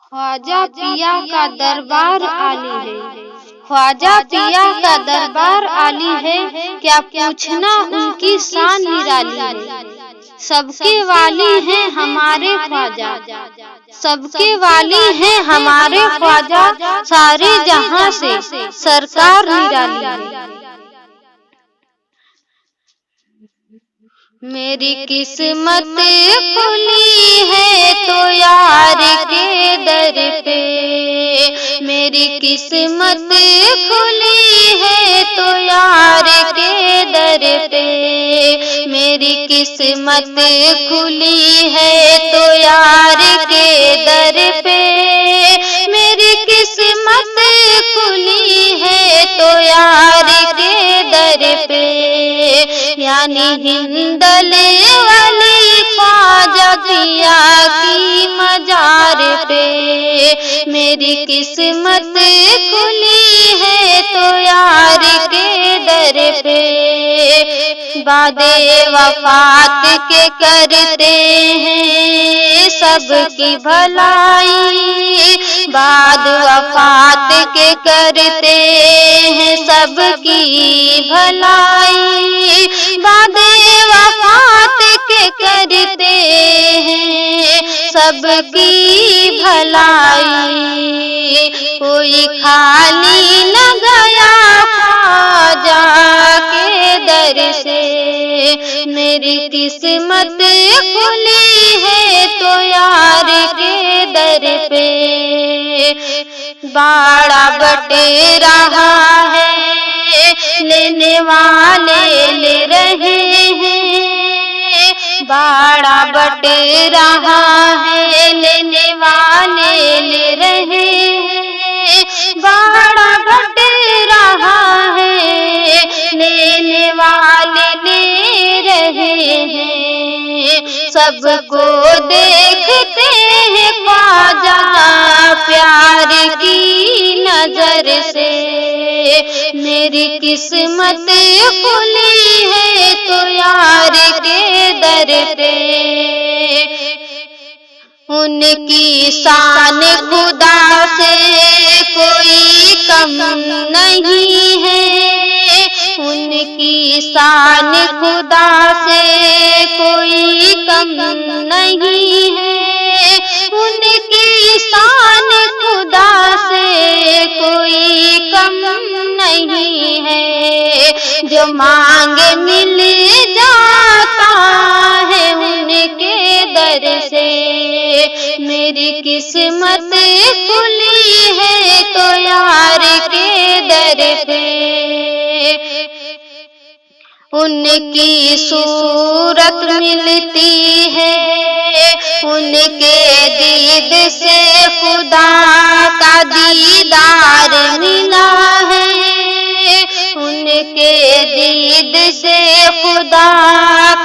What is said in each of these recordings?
ख्वाजा पिया का दरबार आली है, ख्वाजा पिया का दरबार आली है, क्या पूछना उनकी शान निराली है। सबके वाली हैं हमारे ख्वाजा, सबके वाली हैं हमारे ख्वाजा, सारे जहां से सरकार निराली है। मेरी किस्मत खुली है तो यार के दर पे, मेरी किस्मत खुली है तो यार के दर पे, मेरी किस्मत खुली है तो यार के दर पे, मेरी किस्मत खुली है तो यार के दर पे, यानी हिंदल वाली ख्वाजा पिया की मजार पे, मेरी किस्मत खुली है तो यार के दर पे। बादे वफात के करते हैं सबकी भलाई, बाद वफात के करते हैं सबकी भलाई, बादे वफात के करते हैं सबकी भलाई, कोई खाली न गया ख्वाजा के दर से, मेरी किस्मत खुली है तो यार के दर पे। बाड़ा बटे रहा है लेने वाले ले रहे हैं, बाड़ा बटे रहा है लेने वाले ले रहे हैं, बाड़ा बटे रहा है लेने वाले ले रहे हैं, सबको देखते हैं ख्वाजा प्यार की नजर से, मेरी किस्मत खुली है तो यार के दर पे। उनकी शान खुदा से कोई कम नहीं है, उनकी शान खुदा से कोई कम नहीं है, उनकी शान खुदा से कोई कम नहीं है, जो मांगे मिल जाता है उनके दर से, मेरी किस्मत खुली है तो यार के दर पे। उनकी सूरत मिलती है, उनके दीद से खुदा का दीदार मिला है, उनके दीद से खुदा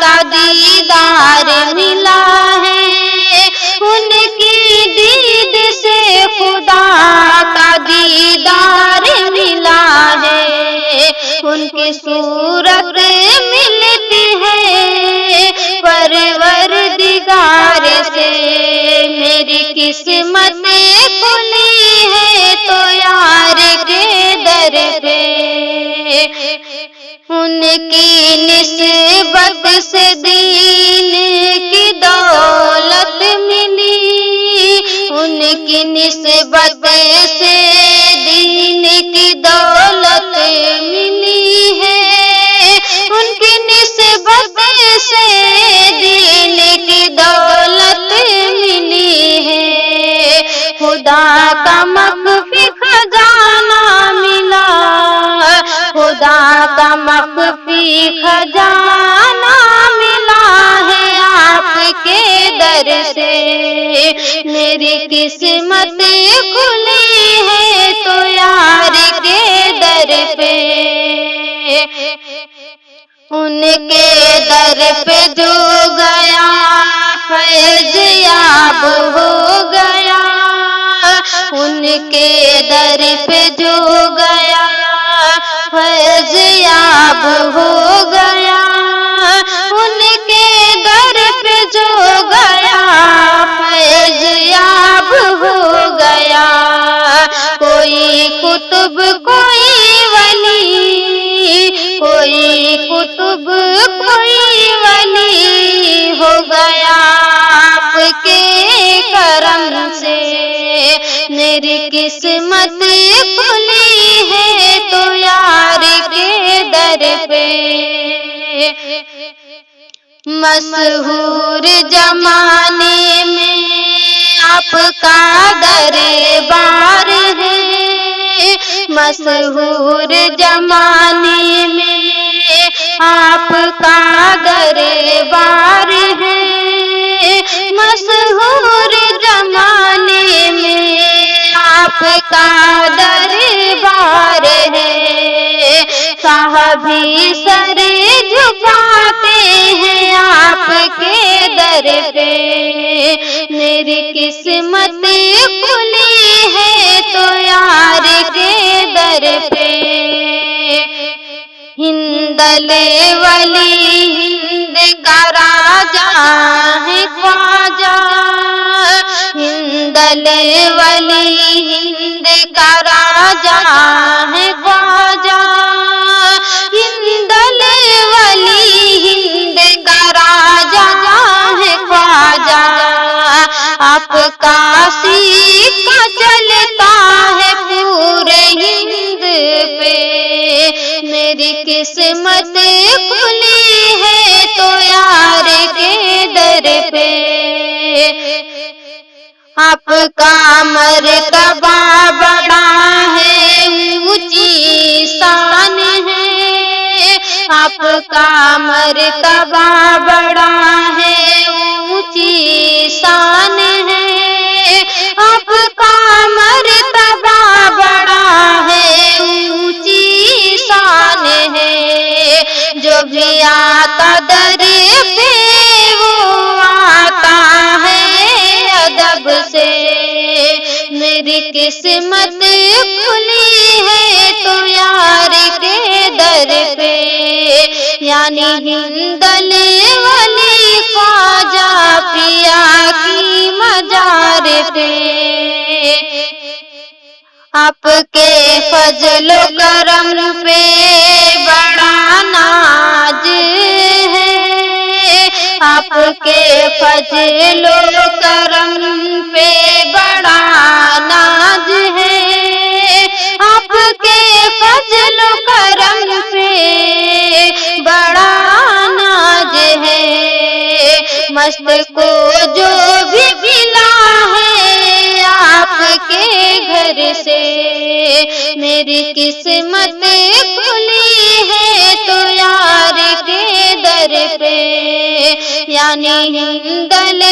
का दीदार मिला है, उनकी दीद से खुदा का दीदार मिला है, उनकी सूरत मिलती है परवरदिगार से, मेरी किस्मत खुली है तो यार के दर पे। उनकी निस्बत से दीन की दौलत मिली, उनकी निस्बत से दीन की दौलत मिली है, उनकी निस्बत से दीन की दौलत मिली है, खुदा का मख्फी खजाना मिला, खुदा का मख्फी खजाना मिला है आपके दर से, मेरी किस्मत खुली है तो यार के दर पे। उनके दर पे जो गया फैज़ याब हो गया, उनके दर पे जो गया फैज़ याब हो गया, उनके दर पे जो गया फैज़ याब میری قسمت کھلی ہے تو یار کے در پہ، مشہور زمانے میں آپ کا دربار ہے، مشہور زمانے میں آپ کا دربار ہے، مشہور زمانے میں آپ کا دربار ہے، صحابی سر جھکاتے ہیں آپ کے در پہ، میری قسمت کھلی ہے تو یار کے در پہ، ہندل ولی ہند کا راجا ہے خواجہ، ہندل ولی ہند کا راجا ہے خواجہ، ہندل ولی ہند کا راجا ہے خواجہ، آپ کا سکہ چلتا ہے پورے ہند پہ، میری قسمت کھلی ہے تو یار کے در پہ، آپ کا مرتبہ بڑا ہے اونچی شان ہے، آپ کا مرتبہ بڑا ہے اونچی شان ہے، آپ کا مرتبہ بڑا ہے اونچی شان ہے، جو بھی آتا در پہ وہ آتا ہے ادب سے، میری قسمت کھلی ہے تو یار کے در پہ، یعنی ہندل ولی خواجہ پیا کی مزار پہ، آپ کے فضل و کرم پہ بڑا ناز ہے، آپ کے فضل و کرم پہ بڑا ناز ہے، آپ کے فضل و کرم پہ بڑا ناز ہے، مست کو جو بھی ملا ہے آپ کے گھر سے، میری قسمت کھلی ہے تو یار کے در پہ، یعنی ہندل